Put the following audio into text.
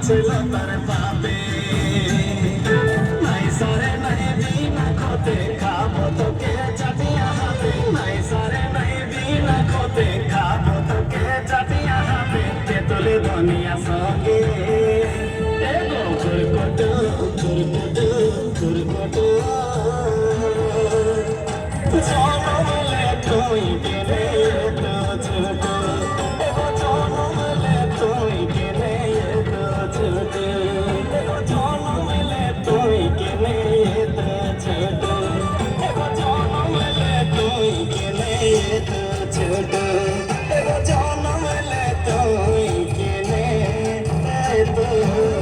ছিল তার পাবে নাই সারে নাই বিনা খতে খাবো তোকে চাটিয়া হাতে নাই সারে নাই বিনা খতে খাবো তোকে চাটিয়া হাতে তেতুলে দুনিয়া সঙ্গে এগো কুরকুটু কুরকুটু কুরকুটু জনমলে তুই গেলে তো ছোট এগো জনমলে তুই গেলে তো ছোট এগো জনমলে তুই গেলে তো ছোট এগো জনমলে তুই গেলে তো ছোট এগো জনমলে তুই গেলে তো